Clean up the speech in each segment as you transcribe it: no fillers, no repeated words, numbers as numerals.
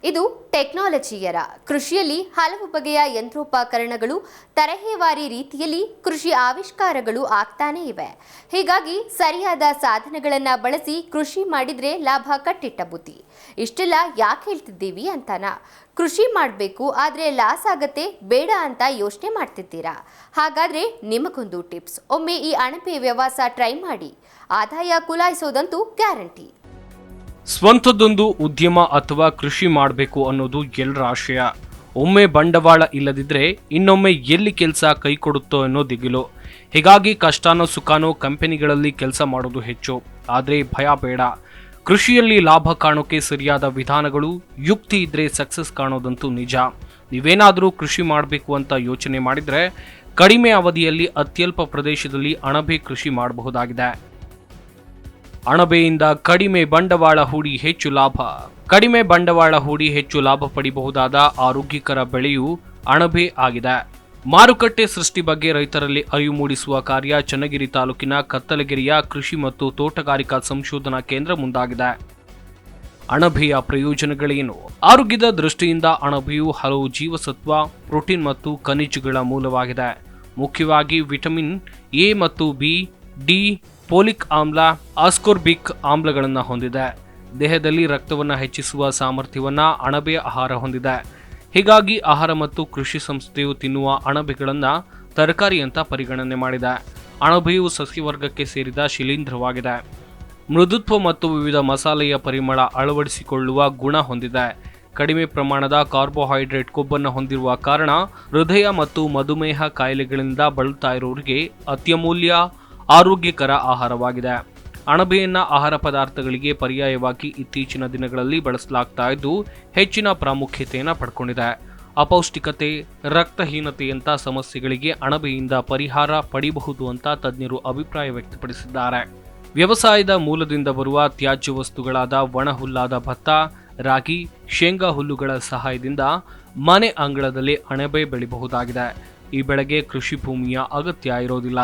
ಇದು ಟೆಕ್ನಾಲಜಿಯರ ಕೃಷಿಯಲ್ಲಿ ಹಲವು ಬಗೆಯ ಯಂತ್ರೋಪಕರಣಗಳು ತರಹೇವಾರಿ ರೀತಿಯಲ್ಲಿ ಕೃಷಿ ಆವಿಷ್ಕಾರಗಳು ಆಗ್ತಾನೆ ಇವೆ. ಹೀಗಾಗಿ ಸರಿಯಾದ ಸಾಧನಗಳನ್ನು ಬಳಸಿ ಕೃಷಿ ಮಾಡಿದ್ರೆ ಲಾಭ ಕಟ್ಟಿಟ್ಟ ಬುತ್ತಿ. ಇಷ್ಟೆಲ್ಲ ಯಾಕೆ ಹೇಳ್ತಿದ್ದೀವಿ ಅಂತಾನ, ಕೃಷಿ ಮಾಡಬೇಕು ಆದರೆ ಲಾಸ್ ಆಗತ್ತೆ ಬೇಡ ಅಂತ ಯೋಚನೆ ಮಾಡ್ತಿದ್ದೀರಾ? ಹಾಗಾದ್ರೆ ನಿಮಗೊಂದು ಟಿಪ್ಸ್, ಒಮ್ಮೆ ಈ ಅಣಬೆ ವ್ಯವಹಾರ ಟ್ರೈ ಮಾಡಿ, ಆದಾಯ ಕುಲಾಯಿಸೋದಂತೂ ಗ್ಯಾರಂಟಿ. ಸ್ವಂತದೊಂದು ಉದ್ಯಮ ಅಥವಾ ಕೃಷಿ ಮಾಡಬೇಕು ಅನ್ನೋದು ಎಲ್ಲರ ಆಶಯ. ಒಮ್ಮೆ ಬಂಡವಾಳ ಇಲ್ಲದಿದ್ರೆ ಇನ್ನೊಮ್ಮೆ ಎಲ್ಲಿ ಕೆಲಸ ಕೈ ಕೊಡುತ್ತೋ ಅನ್ನೋ ದಿಗಿಲು. ಹೀಗಾಗಿ ಕಷ್ಟನೋ ಸುಖನೋ ಕಂಪನಿಗಳಲ್ಲಿ ಕೆಲಸ ಮಾಡೋದು ಹೆಚ್ಚು. ಆದರೆ ಭಯ ಬೇಡ, ಕೃಷಿಯಲ್ಲಿ ಲಾಭ ಕಾಣೋಕೆ ಸರಿಯಾದ ವಿಧಾನಗಳು ಯುಕ್ತಿ ಇದ್ರೆ ಸಕ್ಸಸ್ ಕಾಣೋದಂತೂ ನಿಜ. ನೀವೇನಾದರೂ ಕೃಷಿ ಮಾಡಬೇಕು ಅಂತ ಯೋಚನೆ ಮಾಡಿದ್ರೆ ಕಡಿಮೆ ಅವಧಿಯಲ್ಲಿ ಅತ್ಯಲ್ಪ ಪ್ರದೇಶದಲ್ಲಿ ಅಣಬೆ ಕೃಷಿ ಮಾಡಬಹುದಾಗಿದೆ. ಅಣಬೆಯಿಂದ ಕಡಿಮೆ ಬಂಡವಾಳ ಹೂಡಿ ಹೆಚ್ಚು ಲಾಭ. ಕಡಿಮೆ ಬಂಡವಾಳ ಹೂಡಿ ಹೆಚ್ಚು ಲಾಭ ಪಡೆಯಬಹುದಾದ ಆರೋಗ್ಯಕರ ಬೆಳೆಯು ಅಣಬೆ ಆಗಿದೆ. ಮಾರುಕಟ್ಟೆ ಸೃಷ್ಟಿ ಬಗ್ಗೆ ರೈತರಲ್ಲಿ ಅರಿವು ಮೂಡಿಸುವ ಕಾರ್ಯ ಚನ್ನಗಿರಿ ತಾಲೂಕಿನ ಕತ್ತಲಗೆರೆಯ ಕೃಷಿ ಮತ್ತು ತೋಟಗಾರಿಕಾ ಸಂಶೋಧನಾ ಕೇಂದ್ರ ಮುಂದಾಗಿದೆ. ಅಣಬೆಯ ಪ್ರಯೋಜನಗಳೇನು? ಆರೋಗ್ಯದ ದೃಷ್ಟಿಯಿಂದ ಅಣಬೆಯು ಹಲವು ಜೀವಸತ್ವ, ಪ್ರೋಟೀನ್ ಮತ್ತು ಖನಿಜಗಳ ಮೂಲವಾಗಿದೆ. ಮುಖ್ಯವಾಗಿ ವಿಟಮಿನ್ ಎ ಮತ್ತು ಬಿ, ಡಿ, ಪೋಲಿಕ್ ಆಮ್ಲ, ಆಸ್ಕೋರ್ಬಿಕ್ ಆಮ್ಲಗಳನ್ನು ಹೊಂದಿದೆ. ದೇಹದಲ್ಲಿ ರಕ್ತವನ್ನು ಹೆಚ್ಚಿಸುವ ಸಾಮರ್ಥ್ಯವನ್ನು ಅಣಬೆ ಆಹಾರ ಹೊಂದಿದೆ. ಹೀಗಾಗಿ ಆಹಾರ ಮತ್ತು ಕೃಷಿ ಸಂಸ್ಥೆಯು ತಿನ್ನುವ ಅಣಬೆಗಳನ್ನು ತರಕಾರಿ ಅಂತ ಪರಿಗಣನೆ ಮಾಡಿದೆ. ಅಣಬೆಯು ಸಸ್ಯವರ್ಗಕ್ಕೆ ಸೇರಿದ ಶಿಲೀಂಧ್ರವಾಗಿದೆ. ಮೃದುತ್ವ ಮತ್ತು ವಿವಿಧ ಮಸಾಲೆಯ ಪರಿಮಳ ಅಳವಡಿಸಿಕೊಳ್ಳುವ ಗುಣ ಹೊಂದಿದೆ. ಕಡಿಮೆ ಪ್ರಮಾಣದ ಕಾರ್ಬೋಹೈಡ್ರೇಟ್ ಕೊಬ್ಬನ್ನು ಹೊಂದಿರುವ ಕಾರಣ ಹೃದಯ ಮತ್ತು ಮಧುಮೇಹ ಕಾಯಿಲೆಗಳಿಂದ ಬಳಲ್ತಾ ಇರೋರಿಗೆ ಅತ್ಯಮೂಲ್ಯ ಆರೋಗ್ಯಕರ ಆಹಾರವಾಗಿದೆ. ಅಣಬೆಯನ್ನ ಆಹಾರ ಪದಾರ್ಥಗಳಿಗೆ ಪರ್ಯಾಯವಾಗಿ ಇತ್ತೀಚಿನ ದಿನಗಳಲ್ಲಿ ಬಳಸಲಾಗ್ತಾ ಇದ್ದು ಹೆಚ್ಚಿನ ಪ್ರಾಮುಖ್ಯತೆಯನ್ನು ಪಡ್ಕೊಂಡಿದೆ. ಅಪೌಷ್ಟಿಕತೆ, ರಕ್ತಹೀನತೆಯಂಥ ಸಮಸ್ಯೆಗಳಿಗೆ ಅಣಬೆಯಿಂದ ಪರಿಹಾರ ಪಡೆಯಬಹುದು ಅಂತ ತಜ್ಞರು ಅಭಿಪ್ರಾಯ ವ್ಯಕ್ತಪಡಿಸಿದ್ದಾರೆ. ವ್ಯವಸಾಯದ ಮೂಲದಿಂದ ಬರುವ ತ್ಯಾಜ್ಯ ವಸ್ತುಗಳಾದ ಒಣ ಹುಲ್ಲಾದ ಭತ್ತ, ರಾಗಿ, ಶೇಂಗಾ ಹುಲ್ಲುಗಳ ಸಹಾಯದಿಂದ ಮನೆ ಅಂಗಳದಲ್ಲಿ ಅಣಬೆ ಬೆಳೆಯಬಹುದಾಗಿದೆ. ಈ ಬೆಳೆಗೆ ಕೃಷಿ ಭೂಮಿಯ ಅಗತ್ಯ ಇರೋದಿಲ್ಲ.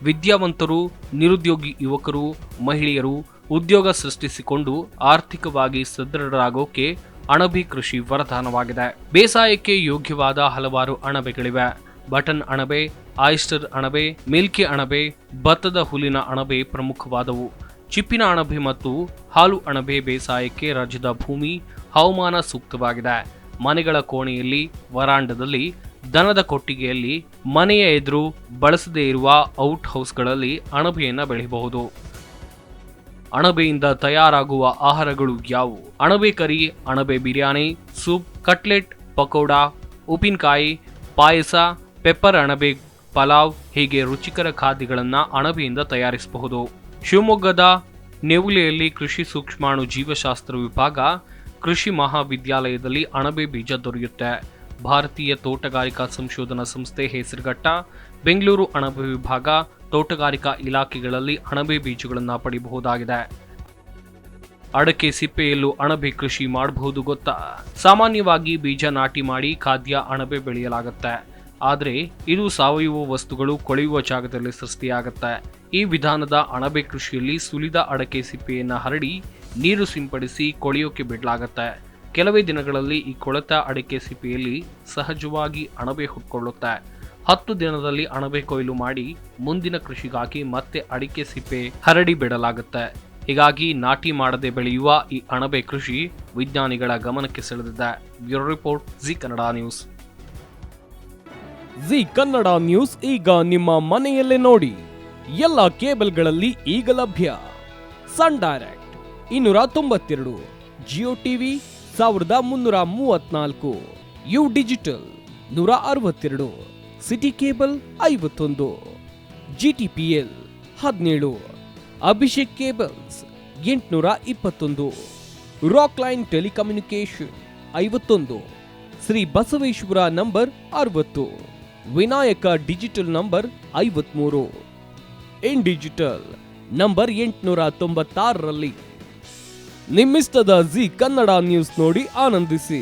ವಿದ್ಯಾವಂತರು, ನಿರುದ್ಯೋಗಿ ಯುವಕರು, ಮಹಿಳೆಯರು ಉದ್ಯೋಗ ಸೃಷ್ಟಿಸಿಕೊಂಡು ಆರ್ಥಿಕವಾಗಿ ಸದೃಢರಾಗೋಕೆ ಅಣಬೆ ಕೃಷಿ ವರದಾನವಾಗಿದೆ. ಬೇಸಾಯಕ್ಕೆ ಯೋಗ್ಯವಾದ ಹಲವಾರು ಅಣಬೆಗಳಿವೆ. ಬಟನ್ ಅಣಬೆ, ಆಯಿಸ್ಟರ್ ಅಣಬೆ, ಮಿಲ್ಕಿ ಅಣಬೆ, ಭತ್ತದ ಹುಲ್ಲಿನ ಅಣಬೆ ಪ್ರಮುಖವಾದವು. ಚಿಪ್ಪಿನ ಅಣಬೆ ಮತ್ತು ಹಾಲು ಅಣಬೆ ಬೇಸಾಯಕ್ಕೆ ರಾಜ್ಯದ ಭೂಮಿ, ಹವಾಮಾನ ಸೂಕ್ತವಾಗಿದೆ. ಮನೆಗಳ ಕೋಣೆಯಲ್ಲಿ, ವರಾಂಡದಲ್ಲಿ, ದನದ ಕೊಟ್ಟಿಗೆಯಲ್ಲಿ, ಮನೆಯ ಎದುರು ಬಳಸದೇ ಇರುವ ಔಟ್ ಹೌಸ್ಗಳಲ್ಲಿ ಅಣಬೆಯನ್ನು ಬೆಳೆಯಬಹುದು. ಅಣಬೆಯಿಂದ ತಯಾರಾಗುವ ಆಹಾರಗಳು ಯಾವುವು? ಅಣಬೆ ಕರಿ, ಅಣಬೆ ಬಿರಿಯಾನಿ, ಸೂಪ್, ಕಟ್ಲೆಟ್, ಪಕೋಡಾ, ಉಪ್ಪಿನಕಾಯಿ, ಪಾಯಸ, ಪೆಪ್ಪರ್ ಅಣಬೆ ಪಲಾವ್ ಹೀಗೆ ರುಚಿಕರ ಖಾದ್ಯಗಳನ್ನು ಅಣಬೆಯಿಂದ ತಯಾರಿಸಬಹುದು. ಶಿವಮೊಗ್ಗದ ನೆವುಲೆಯಲ್ಲಿ ಕೃಷಿ ಸೂಕ್ಷ್ಮಾಣು ಜೀವಶಾಸ್ತ್ರ ವಿಭಾಗ, ಕೃಷಿ ಮಹಾವಿದ್ಯಾಲಯದಲ್ಲಿ ಅಣಬೆ ಬೀಜ ದೊರೆಯುತ್ತೆ. ಭಾರತೀಯ ತೋಟಗಾರಿಕಾ ಸಂಶೋಧನಾ ಸಂಸ್ಥೆ ಹೆಸರುಘಟ್ಟ, ಬೆಂಗಳೂರು ಅಣಬೆ ವಿಭಾಗ, ತೋಟಗಾರಿಕಾ ಇಲಾಖೆಗಳಲ್ಲಿ ಅಣಬೆ ಬೀಜಗಳನ್ನು ಪಡೆಯಬಹುದಾಗಿದೆ. ಅಡಕೆ ಸಿಪ್ಪೆಯಲ್ಲೂ ಅಣಬೆ ಕೃಷಿ ಮಾಡಬಹುದು ಗೊತ್ತಾ? ಸಾಮಾನ್ಯವಾಗಿ ಬೀಜ ನಾಟಿ ಮಾಡಿ ಖಾದ್ಯ ಅಣಬೆ ಬೆಳೆಯಲಾಗುತ್ತೆ. ಆದರೆ ಇದು ಸಾವಯವ ವಸ್ತುಗಳು ಕೊಳೆಯುವ ಜಾಗದಲ್ಲಿ ಸೃಷ್ಟಿಯಾಗುತ್ತೆ. ಈ ವಿಧಾನದ ಅಣಬೆ ಕೃಷಿಯಲ್ಲಿ ಸುಲಿದ ಅಡಕೆ ಸಿಪ್ಪೆಯನ್ನು ಹರಡಿ ನೀರು ಸಿಂಪಡಿಸಿ ಕೊಳೆಯೋಕೆ ಬಿಡಲಾಗುತ್ತೆ. ಕೆಲವೇ ದಿನಗಳಲ್ಲಿ ಈ ಕೊಳೆತ ಅಡಿಕೆ ಸಿಪ್ಪೆಯಲ್ಲಿ ಸಹಜವಾಗಿ ಅಣಬೆ ಹುಟ್ಕೊಳ್ಳುತ್ತೆ. 10 ದಿನದಲ್ಲಿ ಅಣಬೆ ಕೊಯ್ಲು ಮಾಡಿ ಮುಂದಿನ ಕೃಷಿಗಾಗಿ ಮತ್ತೆ ಅಡಿಕೆ ಸಿಪ್ಪೆ ಹರಡಿ ಬಿಡಲಾಗುತ್ತೆ. ಹೀಗಾಗಿ ನಾಟಿ ಮಾಡದೆ ಬೆಳೆಯುವ ಈ ಅಣಬೆ ಕೃಷಿ ವಿಜ್ಞಾನಿಗಳ ಗಮನಕ್ಕೆ ಸೆಳೆದಿದೆ. Bureau report, Zee Kannada news. Zee Kannada news ಈಗ ನಿಮ್ಮ ಮನೆಯಲ್ಲೇ ನೋಡಿ. ಎಲ್ಲ ಕೇಬಲ್ಗಳಲ್ಲಿ ಈಗ ಲಭ್ಯ. Sun Direct 292, Jio TV 1334, U digital 162, city cable 51, GTPL 17, Abhishek cables 821, rock line telecommunication 51, Shri Basaveshwara number 60, Vinayaka digital number 53, in digital number 896ರಲ್ಲಿ. ನಿಮ್ಮಿಸ್ತದ ಜಿ ಕನ್ನಡ ನ್ಯೂಸ್ ನೋಡಿ ಆನಂದಿಸಿ.